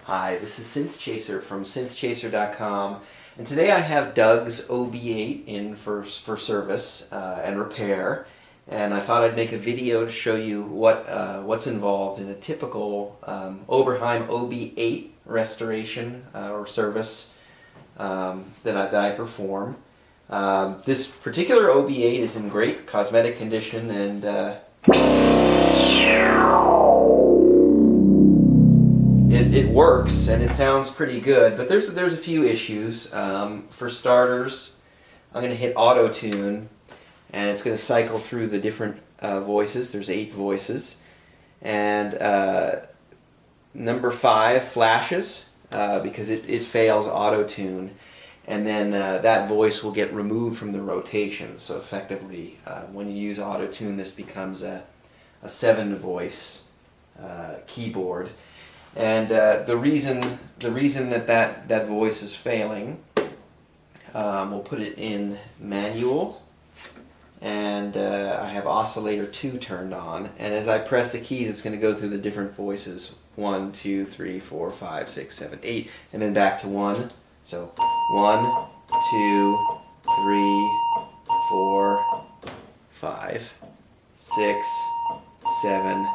Hi, this is Synthchaser from synthchaser.com, and today I have Doug's OB-8 in for service and repair, and I thought I'd make a video to show you what's involved in a typical Oberheim OB-8 restoration or service that I perform. This particular OB-8 is in great cosmetic condition, and it works and it sounds pretty good, but there's a few issues. For starters, I'm going to hit autotune, and it's going to cycle through the different voices. There's 8 voices, and number 5 flashes because it fails autotune, and then that voice will get removed from the rotation. So effectively, when you use autotune, this becomes a 7-voice keyboard. And the reason that voice is failing, we'll put it in manual, and I have Oscillator 2 turned on, and as I press the keys, it's going to go through the different voices: 1, 2, 3, 4, 5, 6, 7, 8, and then back to 1. So 1, 2, 3, 4, 5, 6, 7,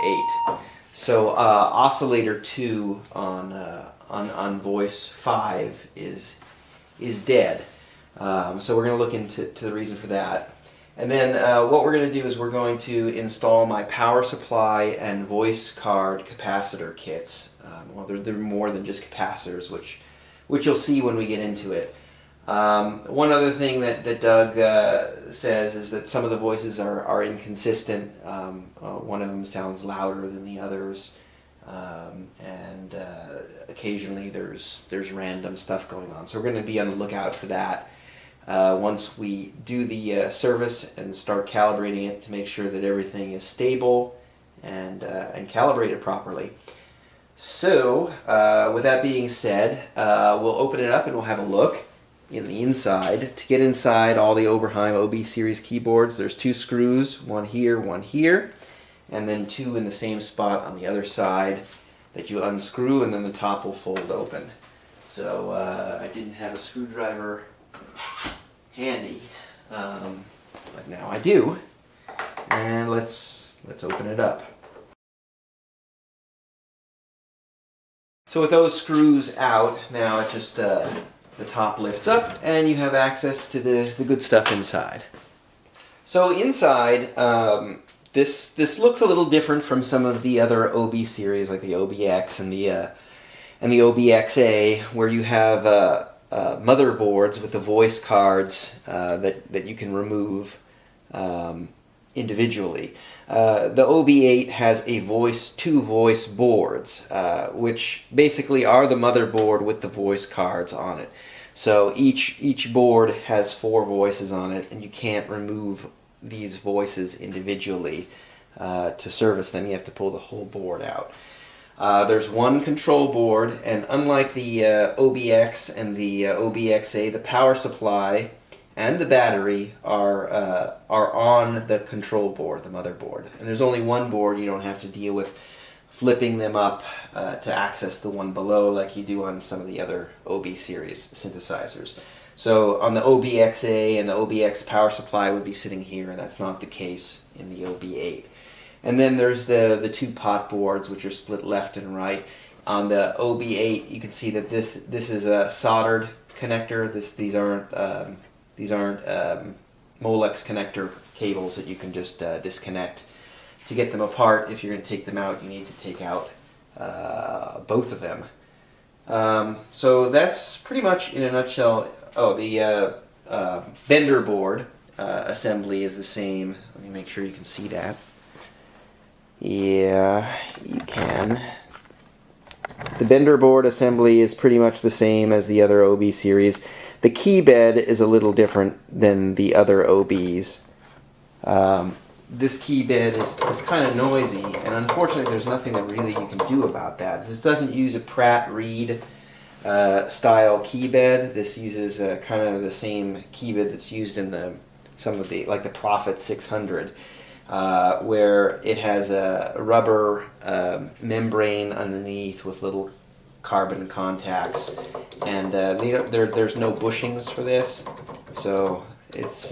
8. So Oscillator 2 on voice 5 is dead. So we're going to look into the reason for that. And then what we're going to do is we're going to install my power supply and voice card capacitor kits. Well, they're more than just capacitors, which you'll see when we get into it. One other thing that Doug says is that some of the voices are inconsistent. One of them sounds louder than the others, and occasionally there's random stuff going on. So we're going to be on the lookout for that once we do the service and start calibrating it to make sure that everything is stable and calibrated properly. So with that being said, we'll open it up and we'll have a look in the inside. To get inside all the Oberheim OB series keyboards, there's 2 screws, one here, and then 2 in the same spot on the other side that you unscrew, and then the top will fold open. So I didn't have a screwdriver handy, but now I do, and let's open it up. So with those screws out, now it just the top lifts up, and you have access to the good stuff inside. So inside, this looks a little different from some of the other OB series, like the OB-X and the OB-XA, where you have motherboards with the voice cards that you can remove individually. The OB-8 has 2 voice boards, which basically are the motherboard with the voice cards on it. So each board has 4 voices on it, and you can't remove these voices individually to service them. You have to pull the whole board out. There's one control board, and unlike the OB-X and the OB-XA, the power supply and the battery are on the control board, the motherboard. And there's only one board. You don't have to deal with flipping them up to access the one below like you do on some of the other OB series synthesizers. So on the OB-XA and the OB-X power supply would be sitting here, and that's not the case in the OB-8. And then there's the 2 pot boards, which are split left and right. On the OB-8, you can see that this is a soldered connector. These aren't Molex connector cables that you can just disconnect. To get them apart, if you're going to take them out, you need to take out both of them. So that's pretty much in a nutshell. Oh, the bender board assembly is the same. Let me make sure you can see that. Yeah, you can. The bender board assembly is pretty much the same as the other OB series. The key bed is a little different than the other OBs. This key bed is kind of noisy, and unfortunately there's nothing that really you can do about that. This doesn't use a Pratt Reed style key bed. This uses kind of the same key bed that's used in some of the, like the Prophet 600, where it has a rubber membrane underneath with little carbon contacts, and there's no bushings for this, so it's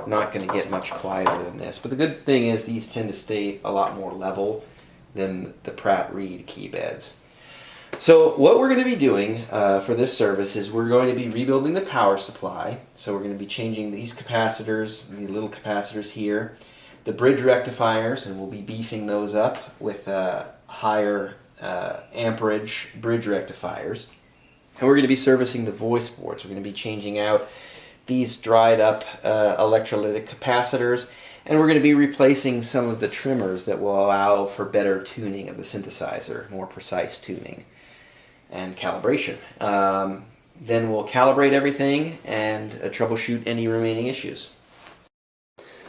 not going to get much quieter than this. But the good thing is these tend to stay a lot more level than the Pratt Reed key beds. So what we're going to be doing for this service is we're going to be rebuilding the power supply. So we're going to be changing these capacitors, the little capacitors here, the bridge rectifiers, and we'll be beefing those up with higher amperage bridge rectifiers. And we're going to be servicing the voice boards. We're going to be changing out these dried up electrolytic capacitors, and we're going to be replacing some of the trimmers that will allow for better tuning of the synthesizer, more precise tuning and calibration. Then we'll calibrate everything and troubleshoot any remaining issues.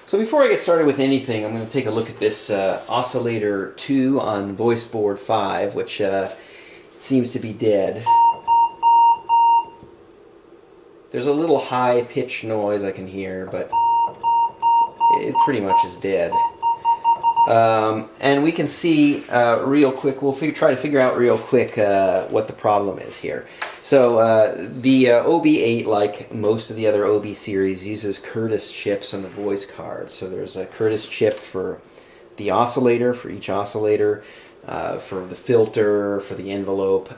So before I get started with anything, I'm going to take a look at this Oscillator 2 on voice board 5, which seems to be dead. There's a little high-pitched noise I can hear, but it pretty much is dead. And we can see real quick, we'll try to figure out real quick what the problem is here. So the OB-8, like most of the other OB series, uses Curtis chips on the voice cards. So there's a Curtis chip for the oscillator, for each oscillator, for the filter, for the envelope.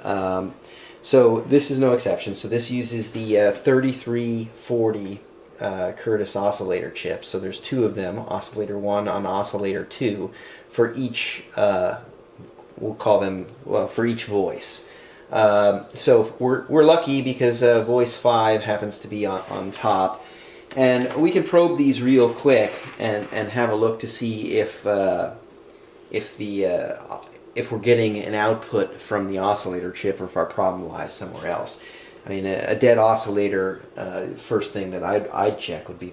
So this is no exception. So this uses the 3340 Curtis oscillator chip. So there's two of them, oscillator 1 on oscillator 2, for each, we'll call them, well, for each voice. So we're lucky because voice 5 happens to be on top. And we can probe these real quick and have a look to see if we're getting an output from the oscillator chip or if our problem lies somewhere else. I mean, a dead oscillator, first thing that I'd check would be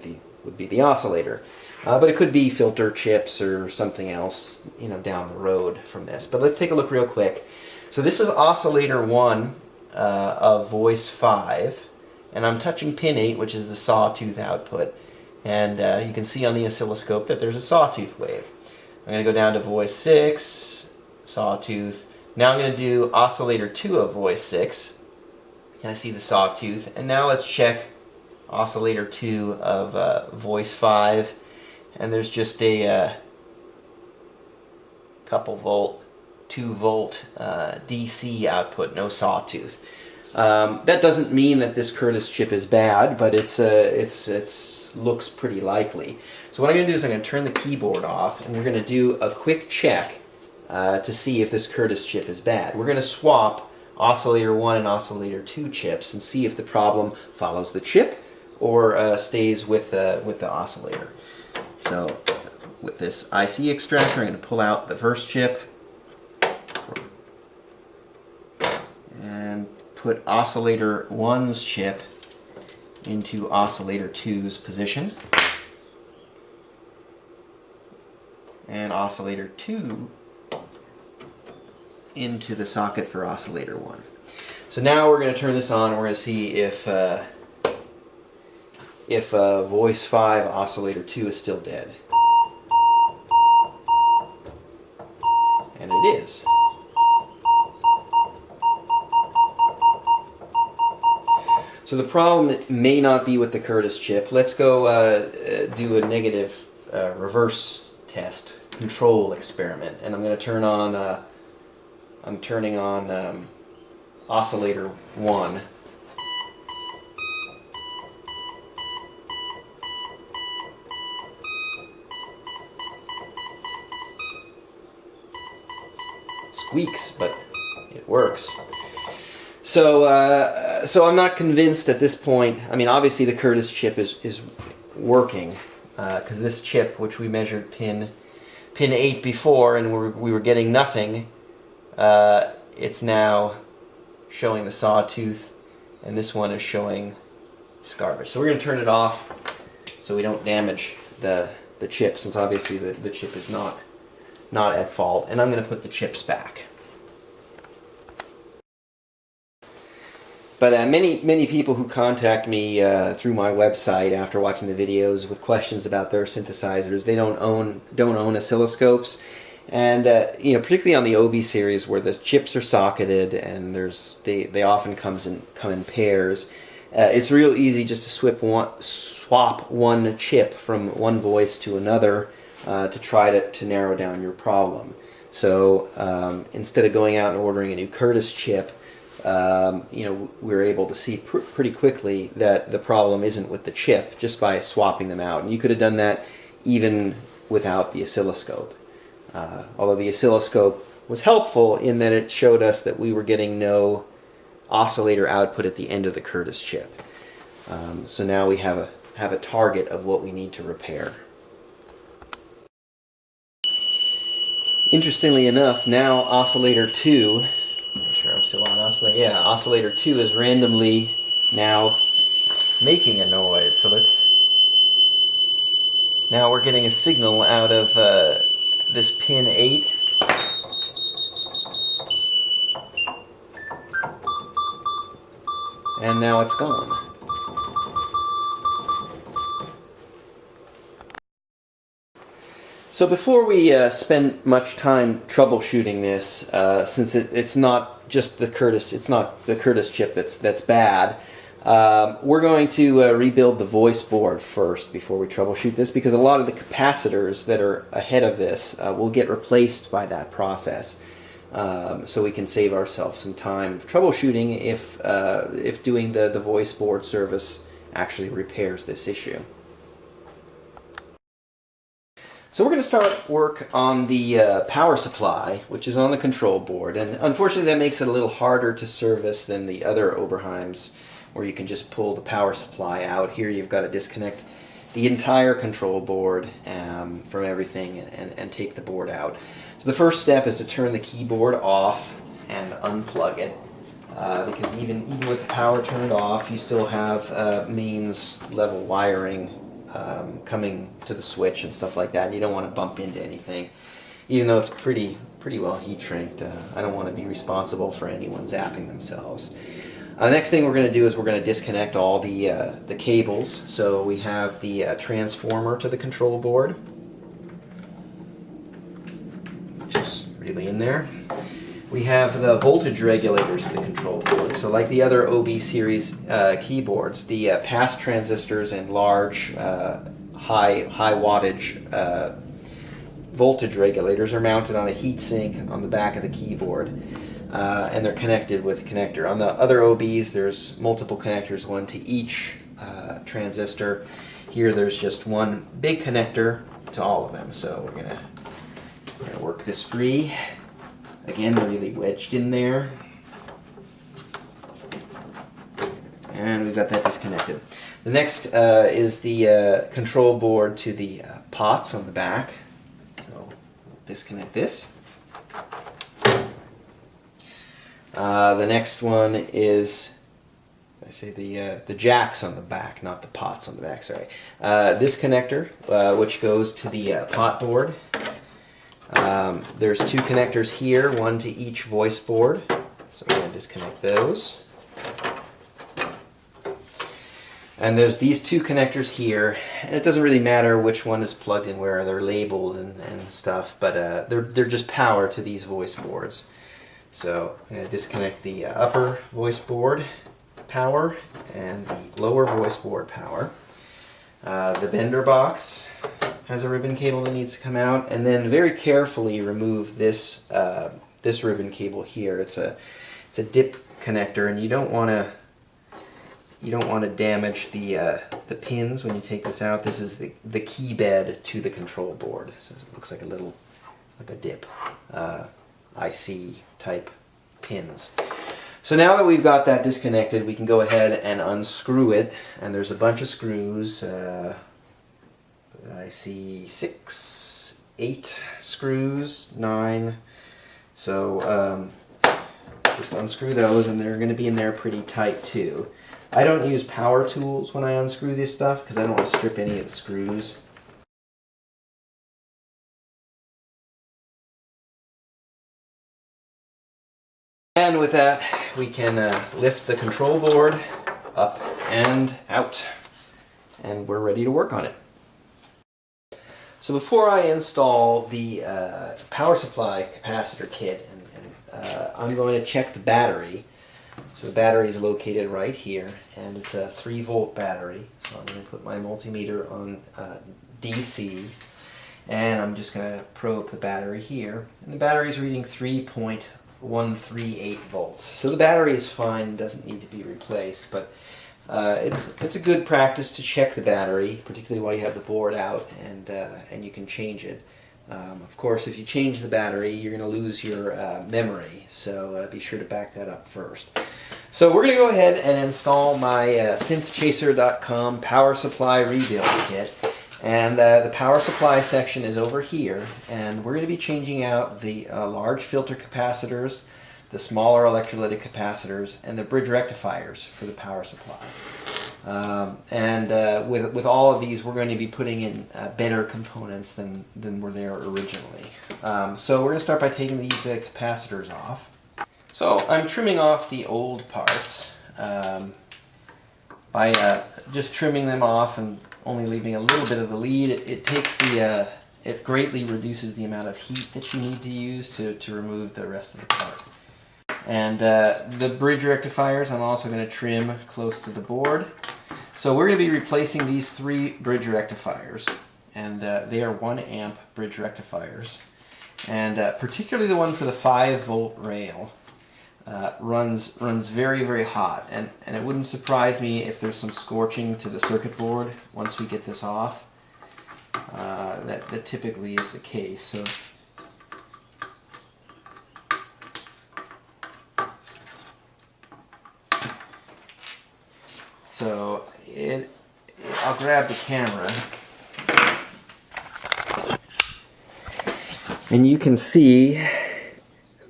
the oscillator, but it could be filter chips or something else, you know, down the road from this. But let's take a look real quick. So this is oscillator 1 of voice 5, and I'm touching pin 8, which is the sawtooth output, and you can see on the oscilloscope that there's a sawtooth wave. I'm going to go down to voice 6, sawtooth. Now I'm going to do oscillator 2 of voice 6. And I see the sawtooth. And now let's check oscillator 2 of voice 5. And there's just a couple volt, 2 volt DC output, no sawtooth. That doesn't mean that this Curtis chip is bad, but it's looks pretty likely. So what I'm going to do is I'm going to turn the keyboard off, and we're going to do a quick check to see if this Curtis chip is bad. We're going to swap oscillator 1 and oscillator 2 chips and see if the problem follows the chip or stays with the oscillator. So with this IC extractor, I'm going to pull out the first chip and put oscillator 1's chip into oscillator 2's position, and oscillator 2 into the socket for oscillator 1. So now we're going to turn this on and we're going to see if voice 5 oscillator 2 is still dead. And it is. So the problem may not be with the Curtis chip. Let's go do a negative reverse test, control experiment. And I'm going to turn on I'm turning on oscillator 1. Squeaks, but it works. So I'm not convinced at this point. I mean, obviously the Curtis chip is working, because this chip, which we measured pin 8 before, and we were getting nothing. It's now showing the sawtooth, and this one is showing garbage. So we're going to turn it off so we don't damage the chip, since obviously the chip is not at fault. And I'm going to put the chips back. But many people who contact me through my website after watching the videos with questions about their synthesizers, they don't own oscilloscopes. And you know, particularly on the OB series where the chips are socketed and they often come in pairs, it's real easy just to swap one chip from one voice to another to try to narrow down your problem. So instead of going out and ordering a new Curtis chip, you know, we're able to see pretty quickly that the problem isn't with the chip just by swapping them out. And you could have done that even without the oscilloscope. Although the oscilloscope was helpful in that it showed us that we were getting no oscillator output at the end of the Curtis chip. So now we have a target of what we need to repair. Interestingly enough, now oscillator 2, make sure I'm still on oscillator, yeah, oscillator 2 is randomly now making a noise. So now we're getting a signal out of this pin 8. And now it's gone. So before we spend much time troubleshooting this, since it's not just the Curtis, it's not the Curtis chip that's bad, we're going to rebuild the voice board first before we troubleshoot this, because a lot of the capacitors that are ahead of this will get replaced by that process. So we can save ourselves some time troubleshooting if doing the voice board service actually repairs this issue. So we're going to start work on the power supply, which is on the control board, and unfortunately that makes it a little harder to service than the other Oberheims, where you can just pull the power supply out. Here you've got to disconnect the entire control board from everything and take the board out. So the first step is to turn the keyboard off and unplug it, because even with the power turned off, you still have mains level wiring coming to the switch and stuff like that, and you don't want to bump into anything. Even though it's pretty well heat shrinked, I don't want to be responsible for anyone zapping themselves. Next thing we're going to do is we're going to disconnect all the cables. So we have the transformer to the control board, which is really in there. We have the voltage regulators to the control board. So like the other OB series keyboards, the pass transistors and large high wattage voltage regulators are mounted on a heat sink on the back of the keyboard, and they're connected with a connector. On the other OBs, there's multiple connectors, one to each transistor. Here there's just one big connector to all of them. So we're gonna work this free. Again, really wedged in there. And we've got that disconnected. The next is the control board to the pots on the back. So we'll disconnect this. The next one is, I say the jacks on the back, not the pots on the back, sorry. This connector, which goes to the pot board. There's two connectors here, one to each voice board. So I'm going to disconnect those. And there's these two connectors here, and it doesn't really matter which one is plugged in where, they're labeled and stuff, but they're just power to these voice boards. So I'm going to disconnect the upper voice board power and the lower voice board power. The bender box has a ribbon cable that needs to come out, and then very carefully remove this this ribbon cable here. It's a dip connector, and you don't want to damage the pins when you take this out. This is the key bed to the control board, so it looks like a dip IC type pins. So now that we've got that disconnected, we can go ahead and unscrew it, and there's a bunch of screws. I see 6, 8 screws, 9. So just unscrew those, and they're going to be in there pretty tight too. I don't use power tools when I unscrew this stuff because I don't want to strip any of the screws. And with that, we can lift the control board up and out, and we're ready to work on it. So before I install the power supply capacitor kit, I'm going to check the battery. So the battery is located right here, and it's a 3-volt battery. So I'm going to put my multimeter on DC, and I'm just going to probe the battery here. And the battery is reading 3.138 volts. So the battery is fine, doesn't need to be replaced, but it's a good practice to check the battery, particularly while you have the board out, and you can change it. Of course, if you change the battery, you're going to lose your memory, so be sure to back that up first. So we're going to go ahead and install my Synthchaser.com power supply rebuild kit. And the power supply section is over here, and we're going to be changing out the large filter capacitors, the smaller electrolytic capacitors, and the bridge rectifiers for the power supply. With all of these, we're going to be putting in better components than were there originally. So we're going to start by taking these capacitors off. So I'm trimming off the old parts by just trimming them off and only leaving a little bit of the lead. It greatly reduces the amount of heat that you need to use to remove the rest of the part. And the bridge rectifiers I'm also going to trim close to the board. So we're going to be replacing these 3 bridge rectifiers, and they are 1 amp bridge rectifiers. And particularly the one for the 5-volt rail runs very, very hot, and it wouldn't surprise me if there's some scorching to the circuit board once we get this off. That typically is the case. So I'll grab the camera, and you can see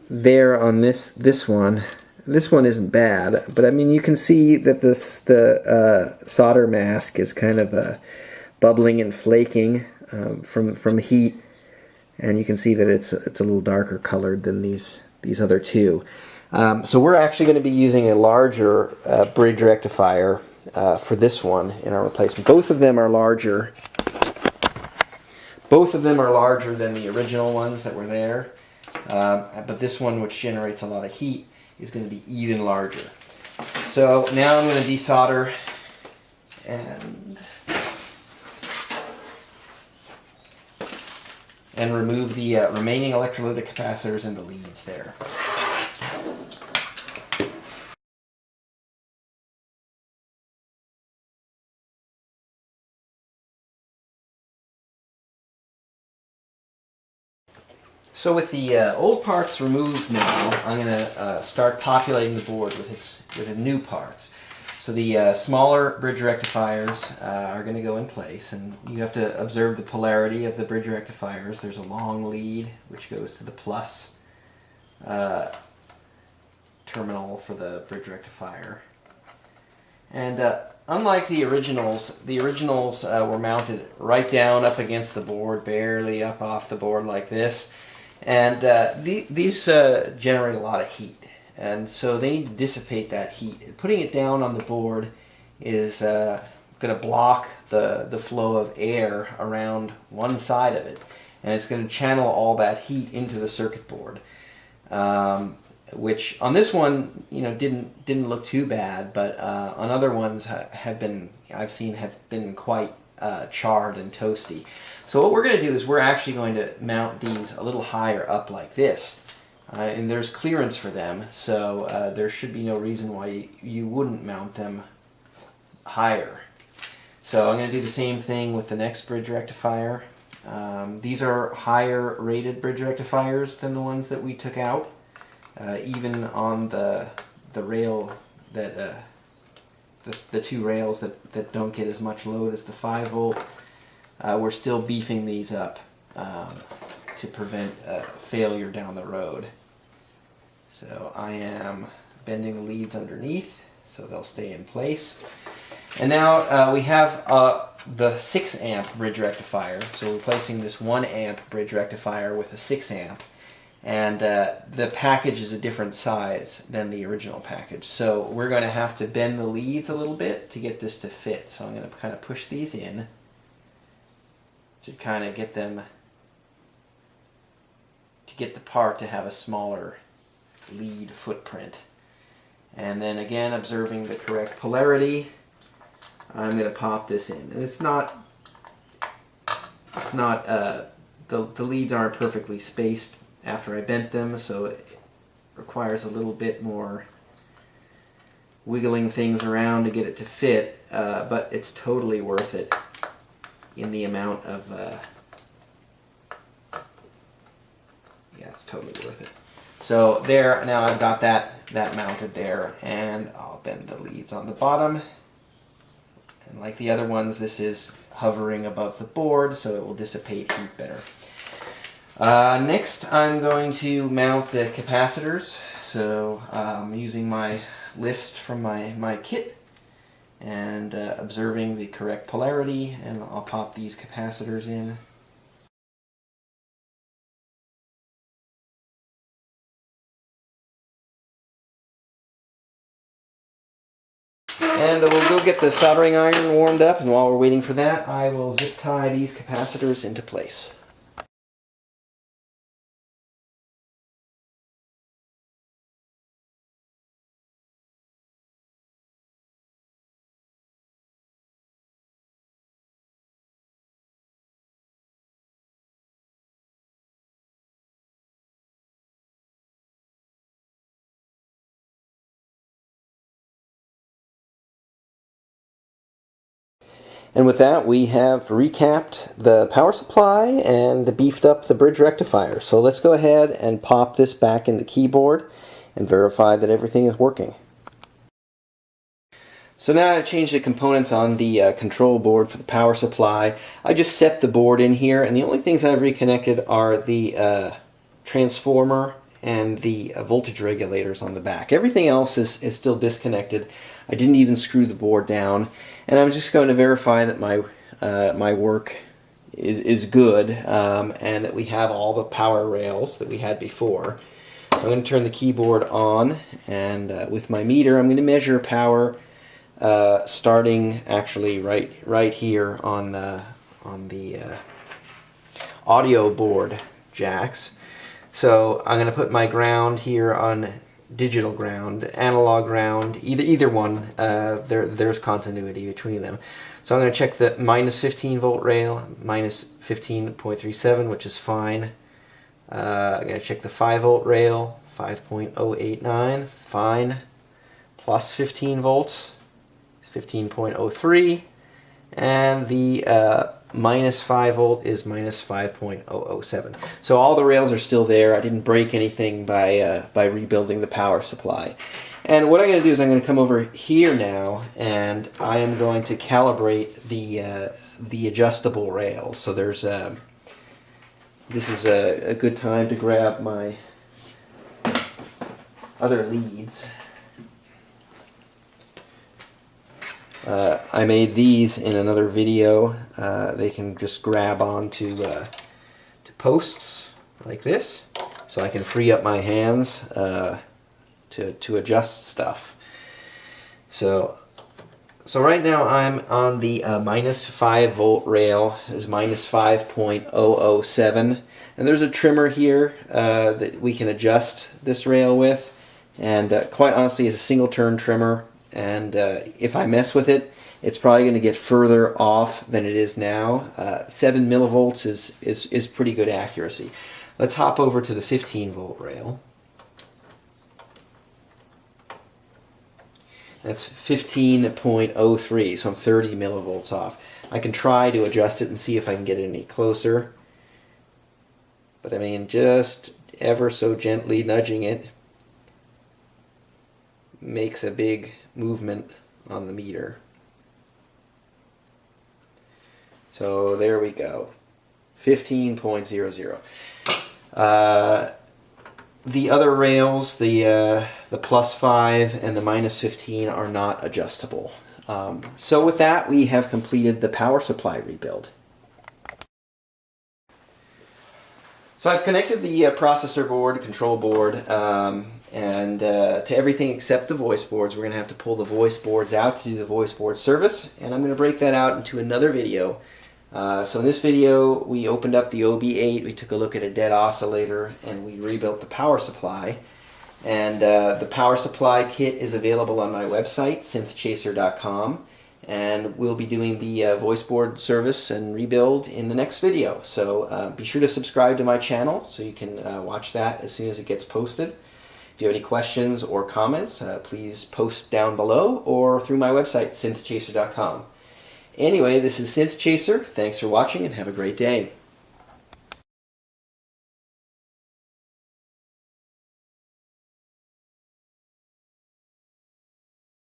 there on this one isn't bad, but I mean you can see that the solder mask is kind of bubbling and flaking from heat, and you can see that it's a little darker colored than these other two. So we're actually going to be using a larger bridge rectifier for this one in our replacement. Both of them are larger. Both of them are larger than the original ones that were there, but this one, which generates a lot of heat, is going to be even larger. So now I'm going to desolder and remove the remaining electrolytic capacitors and the leads there. So with the old parts removed now, I'm going to start populating the board with the new parts. So the smaller bridge rectifiers are going to go in place, and you have to observe the polarity of the bridge rectifiers. There's a long lead which goes to the plus terminal for the bridge rectifier. And unlike the originals were mounted right down up against the board, barely up off the board like this. And these generate a lot of heat, and so they need to dissipate that heat. Putting it down on the board is going to block the flow of air around one side of it, and it's going to channel all that heat into the circuit board, which on this one, didn't look too bad, but on other ones I've seen have been quite charred and toasty. So what we're going to do is we're actually going to mount these a little higher up like this, and there's clearance for them, so there should be no reason why you wouldn't mount them higher. So I'm going to do the same thing with the next bridge rectifier. These are higher rated bridge rectifiers than the ones that we took out, even on the rail that the 2 rails that don't get as much load as the 5-volt. We're still beefing these up to prevent failure down the road. So I am bending the leads underneath so they'll stay in place. And now we have the 6 amp bridge rectifier. So we're replacing this 1 amp bridge rectifier with a 6 amp. And the package is a different size than the original package. So we're going to have to bend the leads a little bit to get this to fit. So I'm going to kind of push these in. to kind of get them, to get the part to have a smaller lead footprint. And then again, observing the correct polarity, I'm going to pop this in. And the leads aren't perfectly spaced after I bent them, so it requires a little bit more wiggling things around to get it to fit, but it's totally worth it in the amount of, yeah, it's totally worth it. So there, now I've got that mounted there, and I'll bend the leads on the bottom. And like the other ones, this is hovering above the board, so it will dissipate heat better. Next, I'm going to mount the capacitors. So I'm using my list from my kit and observing the correct polarity, and I'll pop these capacitors in. And we'll go get the soldering iron warmed up, and while we're waiting for that, I will zip tie these capacitors into place. And with that, we have recapped the power supply and beefed up the bridge rectifier. So let's go ahead and pop this back in the keyboard and verify that everything is working. So now I've changed the components on the control board for the power supply. I just set the board in here, and the only things I've reconnected are the transformer and the voltage regulators on the back. Everything else is still disconnected. I didn't even screw the board down, and I'm just going to verify that my work is good, and that we have all the power rails that we had before. So I'm going to turn the keyboard on, and with my meter I'm going to measure power starting actually right here on the audio board jacks. So I'm going to put my ground here on digital ground, analog ground, either one. There's continuity between them. So I'm going to check the minus 15 volt rail, minus 15.37, which is fine. I'm going to check the 5 volt rail, 5.089, fine. Plus 15 volts, 15.03, and the minus 5 volt is minus 5.007. So all the rails are still there. I didn't break anything by rebuilding the power supply. And what I'm going to do is I'm going to come over here now, and I am going to calibrate the adjustable rails. So there's this is a good time to grab my other leads. I made these in another video. They can just grab onto to posts like this, so I can free up my hands to adjust stuff. So right now I'm on the minus 5 volt rail. Is minus 5.007, and there's a trimmer here that we can adjust this rail with, and quite honestly, it's a single turn trimmer. And if I mess with it, it's probably going to get further off than it is now. 7 millivolts is pretty good accuracy. Let's hop over to the 15 volt rail. That's 15.03, so I'm 30 millivolts off. I can try to adjust it and see if I can get it any closer. But I mean, just ever so gently nudging it makes a big movement on the meter. So there we go, 15.00. The other rails, the plus 5 and the minus 15, are not adjustable. So with that, we have completed the power supply rebuild. So I've connected the processor board, control board, and to everything except the voice boards. We're going to have to pull the voice boards out to do the voice board service, and I'm going to break that out into another video So in this video, we opened up the OB-8, we took a look at a dead oscillator, and we rebuilt the power supply. And the power supply kit is available on my website, synthchaser.com, and we'll be doing the voice board service and rebuild in the next video. So be sure to subscribe to my channel so you can watch that as soon as it gets posted. If you have any questions or comments, please post down below or through my website, synthchaser.com. Anyway, this is Synthchaser. Thanks for watching and have a great day.